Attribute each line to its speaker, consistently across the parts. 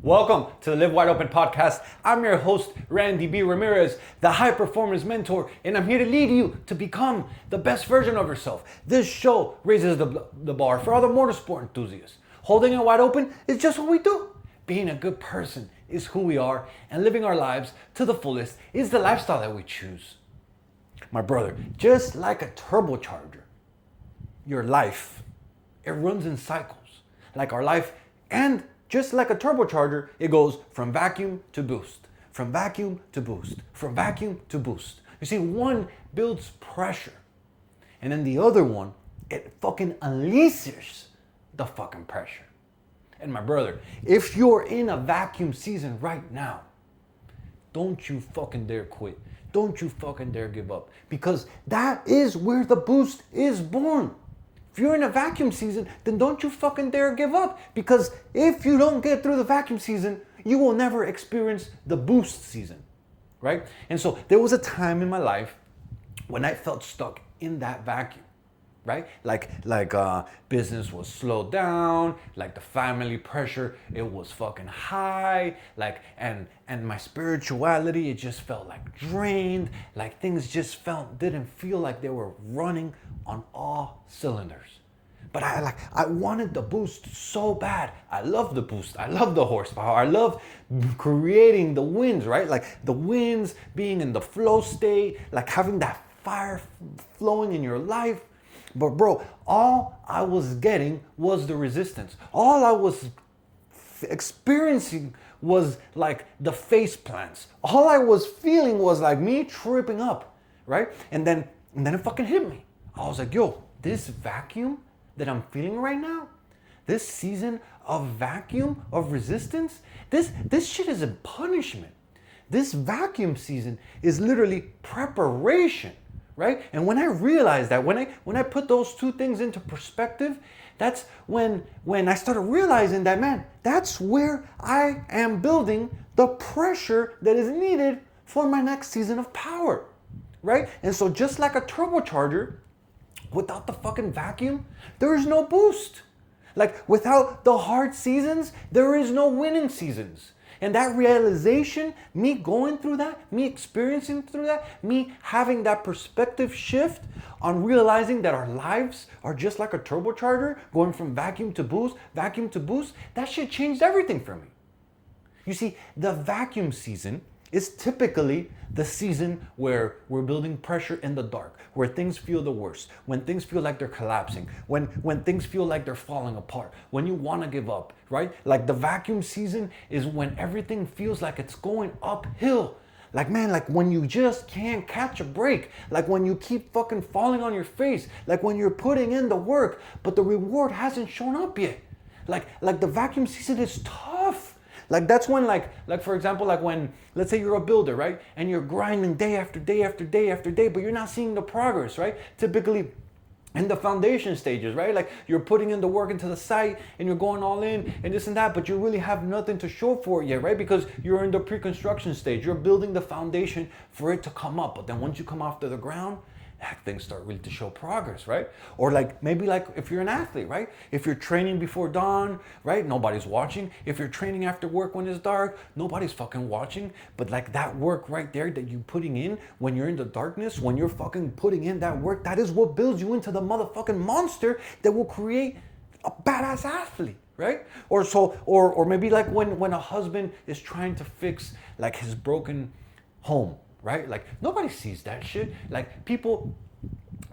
Speaker 1: Welcome to the Live Wide Open podcast. I'm your host, Randy B. Ramirez, the high performance mentor, and I'm here to lead you to become the best version of yourself. This show raises the bar for other motorsport enthusiasts. Holding it wide open is just what we do. Being a good person is who we are, and living our lives to the fullest is the lifestyle that we choose. My brother, just like a turbocharger, your life, it runs in cycles, like our life, and just like a turbocharger, it goes from vacuum to boost, from vacuum to boost, from vacuum to boost. You see, one builds pressure, and then the other one, it fucking unleashes the fucking pressure. And my brother, if you're in a vacuum season right now, don't you fucking dare quit. Don't you fucking dare give up, because that is where the boost is born. If you're in a vacuum season, then don't you fucking dare give up, because if you don't get through the vacuum season, you will never experience the boost season, right? And so there was a time in my life when I felt stuck in that vacuum, right? Like business was slowed down, like the family pressure, it was fucking high, like, and my spirituality, it just felt like drained, like things just didn't feel like they were running on all cylinders. But I wanted the boost so bad. I love the boost. I love the horsepower. I love creating the wins, right? Like the wins, being in the flow state, like having that fire flowing in your life. But bro, all I was getting was the resistance. All I was experiencing was like the face plants. All I was feeling was like me tripping up, right? And then it fucking hit me. I was like, yo, this vacuum that I'm feeling right now, this season of vacuum, of resistance, this shit is a punishment. This vacuum season is literally preparation, right? And when I realized that, when I put those two things into perspective, that's when I started realizing that, man, that's where I am building the pressure that is needed for my next season of power, right? And so just like a turbocharger, without the fucking vacuum, there is no boost. Like without the hard seasons, there is no winning seasons. And that realization, me going through that, me experiencing through that, me having that perspective shift on realizing that our lives are just like a turbocharger going from vacuum to boost, that shit changed everything for me. You see, the vacuum season is typically the season where we're building pressure in the dark, where things feel the worst, when things feel like they're collapsing, when things feel like they're falling apart, when you want to give up, right? Like the vacuum season is when everything feels like it's going uphill. Like, man, like when you just can't catch a break, like when you keep fucking falling on your face, like when you're putting in the work, but the reward hasn't shown up yet. Like the vacuum season is tough. Like that's when like for example, like when, let's say you're a builder, right? And you're grinding day after day after day after day, but you're not seeing the progress, right? Typically in the foundation stages, right? Like you're putting in the work into the site and you're going all in and this and that, but you really have nothing to show for it yet, right? Because you're in the pre-construction stage. You're building the foundation for it to come up. But then once you come off to the ground, things start really to show progress, right? Or like maybe like if you're an athlete, right? If you're training before dawn, right? Nobody's watching. If you're training after work when it's dark, nobody's fucking watching. But like that work right there that you're putting in when you're in the darkness, when you're fucking putting in that work, that is what builds you into the motherfucking monster that will create a badass athlete, right? Or maybe like when a husband is trying to fix like his broken home, right? Like nobody sees that shit. Like people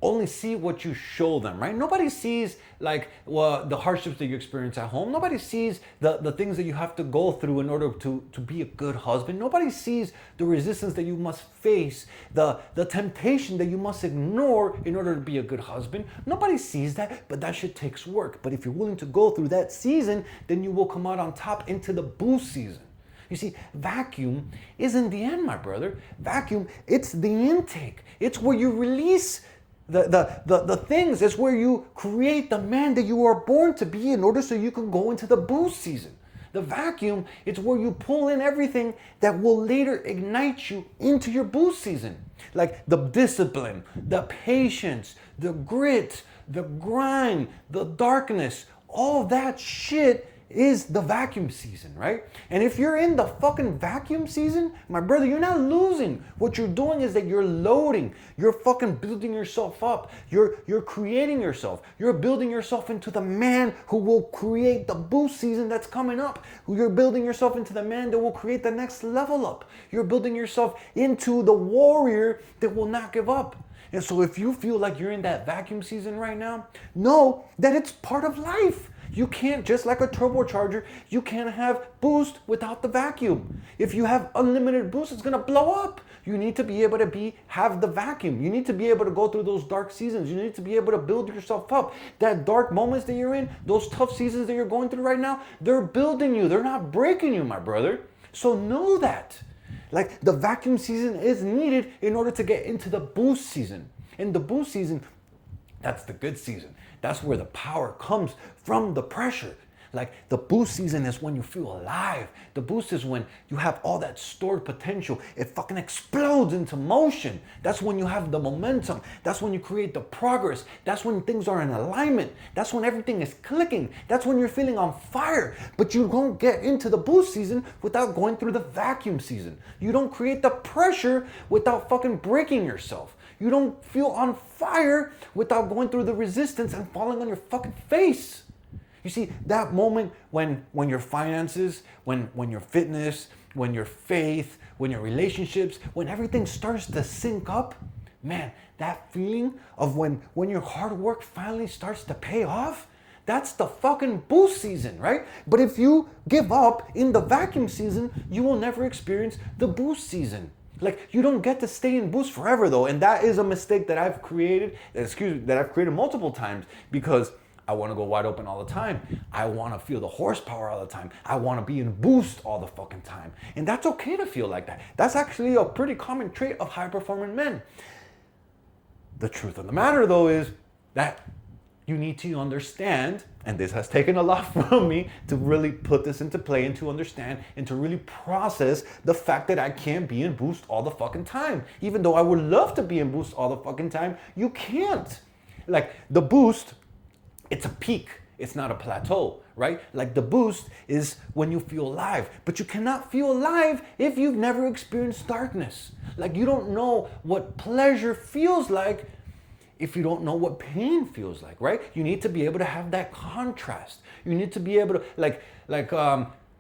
Speaker 1: only see what you show them, right? Nobody sees like the hardships that you experience at home. Nobody sees the things that you have to go through in order to be a good husband. Nobody sees the resistance that you must face, the temptation that you must ignore in order to be a good husband. Nobody sees that, but that shit takes work. But if you're willing to go through that season, then you will come out on top into the boost season. You see, vacuum isn't the end, my brother. Vacuum, it's the intake. It's where you release the things. It's where you create the man that you are born to be in order so you can go into the boost season. The vacuum, it's where you pull in everything that will later ignite you into your boost season. Like the discipline, the patience, the grit, the grind, the darkness, all that shit is the vacuum season, right? And if you're in the fucking vacuum season, my brother, you're not losing. What you're doing is that you're loading. You're fucking building yourself up. You're creating yourself. You're building yourself into the man who will create the boost season that's coming up. You're building yourself into the man that will create the next level up. You're building yourself into the warrior that will not give up. And so if you feel like you're in that vacuum season right now, know that it's part of life. You can't, just like a turbocharger, you can't have boost without the vacuum. If you have unlimited boost, it's gonna blow up. You need to be able to have the vacuum. You need to be able to go through those dark seasons. You need to be able to build yourself up. That dark moments that you're in, those tough seasons that you're going through right now, they're building you. They're not breaking you, my brother. So know that. Like, the vacuum season is needed in order to get into the boost season. And the boost season, that's the good season. That's where the power comes from the pressure. Like, the boost season is when you feel alive. The boost is when you have all that stored potential. It fucking explodes into motion. That's when you have the momentum. That's when you create the progress. That's when things are in alignment. That's when everything is clicking. That's when you're feeling on fire. But you don't get into the boost season without going through the vacuum season. You don't create the pressure without fucking breaking yourself. You don't feel on fire without going through the resistance and falling on your fucking face. You see, that moment when your finances, when your fitness, when your faith, when your relationships, when everything starts to sync up, man, that feeling of when your hard work finally starts to pay off, that's the fucking boost season, right? But if you give up in the vacuum season, you will never experience the boost season. Like, you don't get to stay in boost forever though. And that is a mistake that I've created multiple times, because I want to go wide open all the time. I want to feel the horsepower all the time. I want to be in boost all the fucking time. And that's okay to feel like that. That's actually a pretty common trait of high-performing men. The truth of the matter though is that you need to understand, and this has taken a lot from me to really put this into play and to understand and to really process the fact that I can't be in boost all the fucking time. Even though I would love to be in boost all the fucking time, you can't. Like, the boost, it's a peak. It's not a plateau, right? Like, the boost is when you feel alive, but you cannot feel alive if you've never experienced darkness. Like, you don't know what pleasure feels like if you don't know what pain feels like, right? You need to be able to have that contrast. You need to be able to,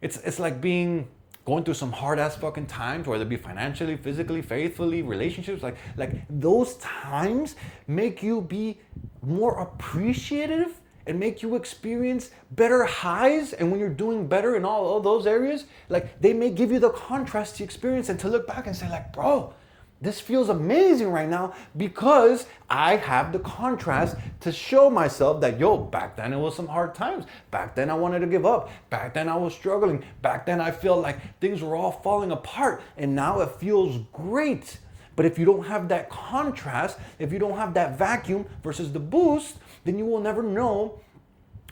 Speaker 1: it's like going through some hard ass fucking times, whether it be financially, physically, faithfully, relationships, like those times make you be more appreciative and make you experience better highs. And when you're doing better in all of those areas, like, they may give you the contrast to experience and to look back and say, like, bro, this feels amazing right now because I have the contrast to show myself that, yo, back then it was some hard times. Back then I wanted to give up. Back then I was struggling. Back then I felt like things were all falling apart. And now it feels great. But if you don't have that contrast, if you don't have that vacuum versus the boost, then you will never know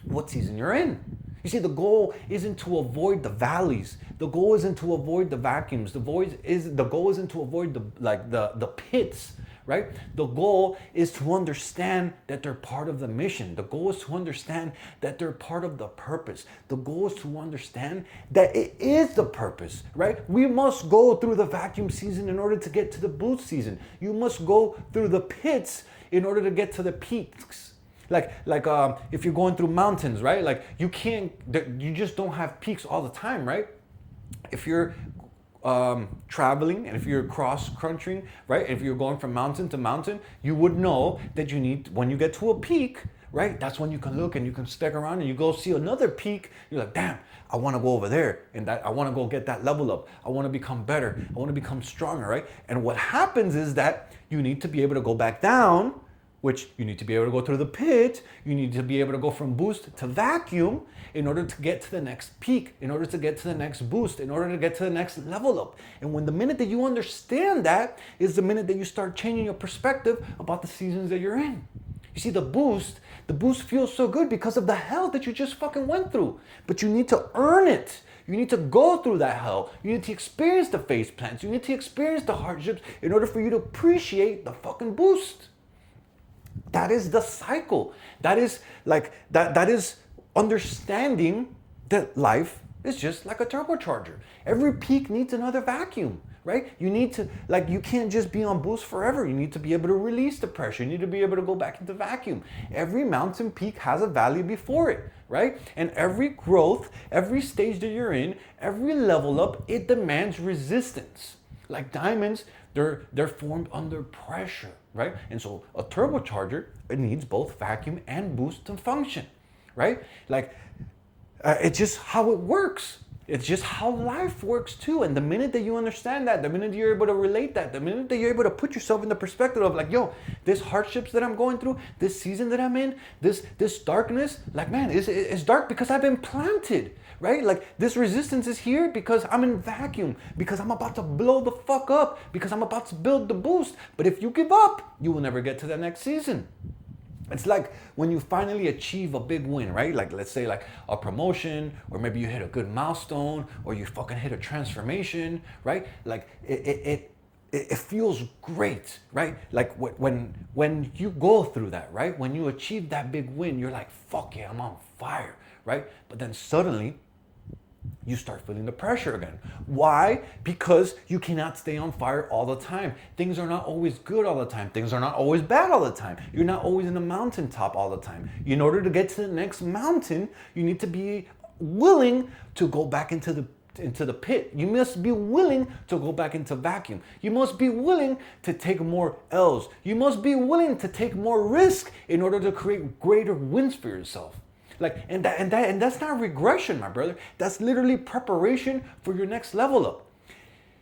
Speaker 1: what season you're in. You see, the goal isn't to avoid the valleys. The goal isn't to avoid the vacuums. The goal isn't to avoid the pits, right? The goal is to understand that they're part of the mission. The goal is to understand that they're part of the purpose. The goal is to understand that it is the purpose, right? We must go through the vacuum season in order to get to the boost season. You must go through the pits in order to get to the peaks. Like if you're going through mountains, right? Like, you just don't have peaks all the time, right? If you're traveling and if you're cross-country, right? If you're going from mountain to mountain, you would know that when you get to a peak, right? That's when you can look and you can stick around and you go see another peak. You're like, damn, I want to go over there and I want to go get that level up. I want to become better. I want to become stronger, right? And what happens is that you need to be able to go back down, which you need to be able to go through the pit. You need to be able to go from boost to vacuum in order to get to the next peak, in order to get to the next boost, in order to get to the next level up. And when the minute that you understand that is the minute that you start changing your perspective about the seasons that you're in. You see, the boost feels so good because of the hell that you just fucking went through. But you need to earn it. You need to go through that hell. You need to experience the face plants. You need to experience the hardships in order for you to appreciate the fucking boost. That is the cycle. That is understanding that life is just like a turbocharger. Every peak needs another vacuum, right? You need to, you can't just be on boost forever. You need to be able to release the pressure. You need to be able to go back into vacuum. Every mountain peak has a valley before it, right? And every growth, every stage that you're in, every level up, it demands resistance. Like diamonds, they're formed under pressure, right? And so a turbocharger, it needs both vacuum and boost to function, right? It's just how it works. It's just how life works too. And the minute that you understand that, the minute you're able to relate that, the minute that you're able to put yourself in the perspective of this hardships that I'm going through, this season that I'm in, this darkness, man, it's dark because I've been planted, right? This resistance is here because I'm in vacuum, because I'm about to blow the fuck up, because I'm about to build the boost. But if you give up, you will never get to the next season. It's like when you finally achieve a big win, right? Let's say a promotion, or maybe you hit a good milestone, or you fucking hit a transformation, right? It feels great, right? When you go through that, right? When you achieve that big win, you're like, fuck yeah, I'm on fire, right? But then suddenly, you start feeling the pressure again. Why? Because you cannot stay on fire all the time. Things are not always good all the time. Things are not always bad all the time. You're not always in the mountaintop all the time. In order to get to the next mountain, you need to be willing to go back into the pit. You must be willing to go back into vacuum. You must be willing to take more L's. You must be willing to take more risk in order to create greater wins for yourself. And that's not regression, my brother. That's literally preparation for your next level up.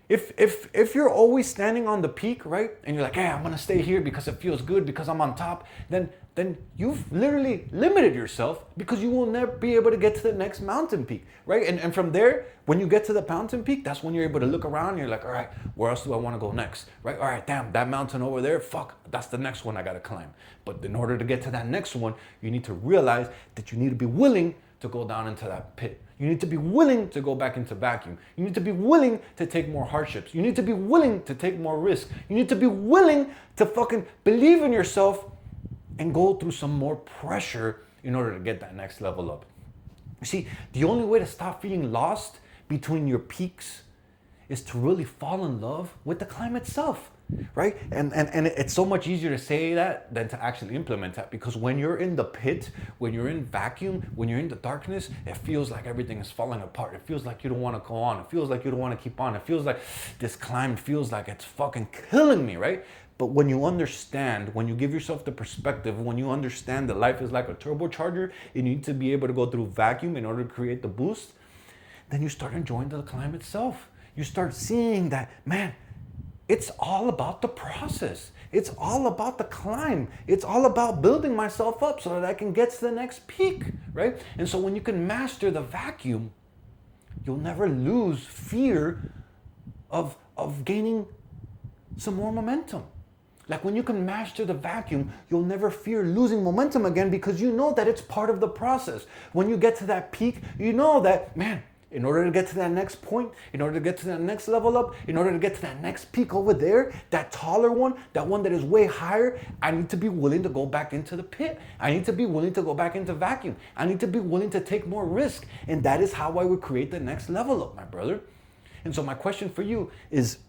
Speaker 1: If you're always standing on the peak, right, and you're like, hey, I'm gonna stay here because it feels good, because I'm on top, then you've literally limited yourself, because you will never be able to get to the next mountain peak, right? And from there, when you get to the mountain peak, that's when you're able to look around and you're like, all right, where else do I want to go next, right? All right, damn, that mountain over there, fuck, that's the next one I gotta climb. But in order to get to that next one, you need to realize that you need to be willing to go down into that pit. You need to be willing to go back into vacuum. You need to be willing to take more hardships. You need to be willing to take more risk. You need to be willing to fucking believe in yourself and go through some more pressure in order to get that next level up. You see, the only way to stop feeling lost between your peaks is to really fall in love with the climb itself, right? And it's so much easier to say that than to actually implement that, because when you're in the pit, when you're in vacuum, when you're in the darkness, it feels like everything is falling apart. It feels like you don't want to go on. It feels like you don't want to keep on. It feels like this climb feels like it's fucking killing me, right? But when you understand, when you give yourself the perspective, when you understand that life is like a turbocharger, you need to be able to go through vacuum in order to create the boost, then you start enjoying the climb itself. You start seeing that, man, it's all about the process. It's all about the climb. It's all about building myself up so that I can get to the next peak, right? And so when you can master the vacuum, you'll never lose fear of gaining some more momentum. When you can master the vacuum, you'll never fear losing momentum again, because you know that it's part of the process. When you get to that peak, you know that, man, in order to get to that next point, in order to get to that next level up, in order to get to that next peak over there, that taller one, that one that is way higher, I need to be willing to go back into the pit. I need to be willing to go back into vacuum. I need to be willing to take more risk. And that is how I would create the next level up, my brother. And so my question for you is,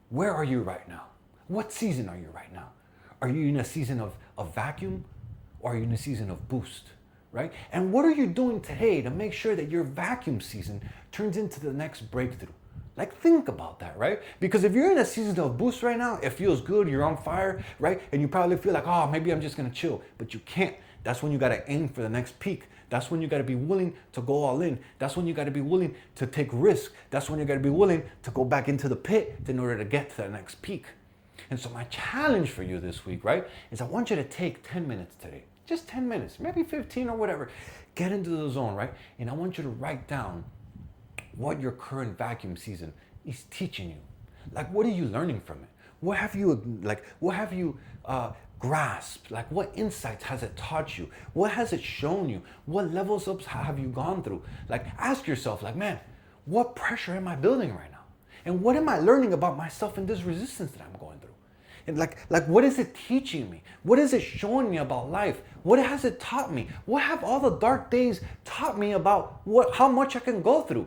Speaker 1: where are you right now? What season are you right now? Are you in a season of vacuum, or are you in a season of boost, right? And what are you doing today to make sure that your vacuum season turns into the next breakthrough? Think about that, right? Because if you're in a season of boost right now, it feels good, you're on fire, right? And you probably feel like, oh, maybe I'm just gonna chill, but you can't. That's when you gotta aim for the next peak. That's when you gotta be willing to go all in. That's when you gotta be willing to take risk. That's when you gotta be willing to go back into the pit in order to get to the next peak. And so my challenge for you this week, right, is I want you to take 10 minutes today. Just 10 minutes, maybe 15 or whatever. Get into the zone, right? And I want you to write down what your current vacuum season is teaching you. What are you learning from it? What have you grasped? What insights has it taught you? What has it shown you? What levels up have you gone through? Ask yourself, man, what pressure am I building right now? And what am I learning about myself in this resistance that I'm going through? And like what is it teaching me? What is it showing me about life? What has it taught me? What have all the dark days taught me about how much I can go through?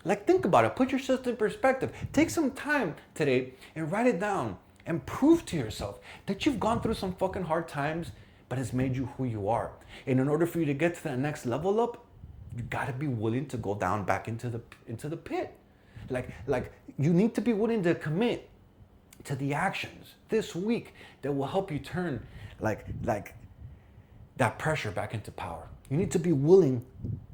Speaker 1: Like, think about it. Put yourself in perspective. Take some time today and write it down and prove to yourself that you've gone through some fucking hard times, but it's made you who you are. And in order for you to get to that next level up, you gotta be willing to go down back into the pit. Like you need to be willing to commit to the actions this week that will help you turn like that pressure back into power. You need to be willing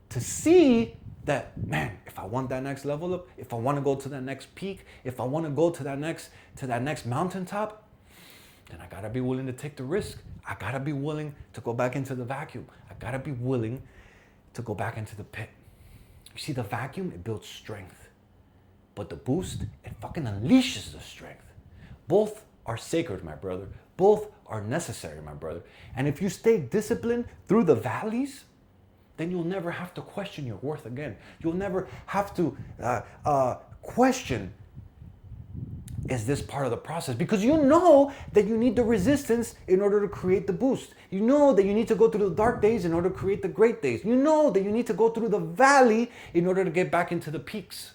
Speaker 1: to see that, man, if I want that next level up, if I want to go to that next peak, if I want to go to that next mountaintop, then I gotta be willing to take the risk. I gotta be willing to go back into the vacuum. I gotta be willing to go back into the pit. You see, the vacuum, it builds strength. But the boost, it fucking unleashes the strength. Both are sacred, my brother. Both are necessary, my brother. And if you stay disciplined through the valleys, then you'll never have to question your worth again. You'll never have to question, is this part of the process? Because you know that you need the resistance in order to create the boost. You know that you need to go through the dark days in order to create the great days. You know that you need to go through the valley in order to get back into the peaks.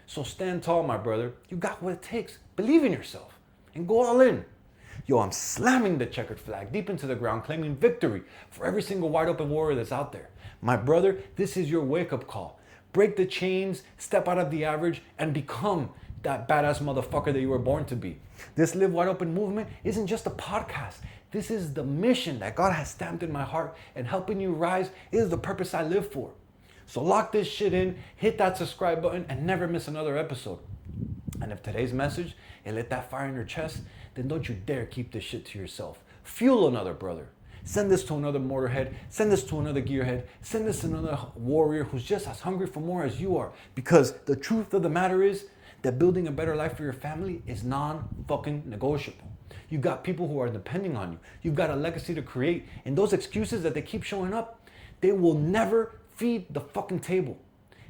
Speaker 1: So stand tall, my brother. You got what it takes. Believe in yourself and go all in. Yo, I'm slamming the checkered flag deep into the ground, claiming victory for every single wide open warrior that's out there. My brother, this is your wake-up call. Break the chains, step out of the average, and become that badass motherfucker that you were born to be. This Live Wide Open movement isn't just a podcast. This is the mission that God has stamped in my heart, and helping you rise is the purpose I live for. So lock this shit in, hit that subscribe button, and never miss another episode. And if today's message, it lit that fire in your chest, then don't you dare keep this shit to yourself. Fuel another brother. Send this to another motorhead. Send this to another gearhead. Send this to another warrior who's just as hungry for more as you are. Because the truth of the matter is that building a better life for your family is non-fucking negotiable. You got people who are depending on you. You've got a legacy to create. And those excuses that they keep showing up, they will never feed the fucking table.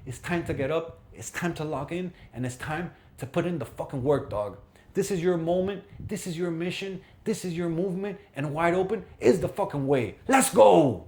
Speaker 1: It's time to get up. It's time to lock in. And it's time to put in the fucking work, dog. This is your moment. This is your mission. This is your movement. And Wide Open is the fucking way. Let's go.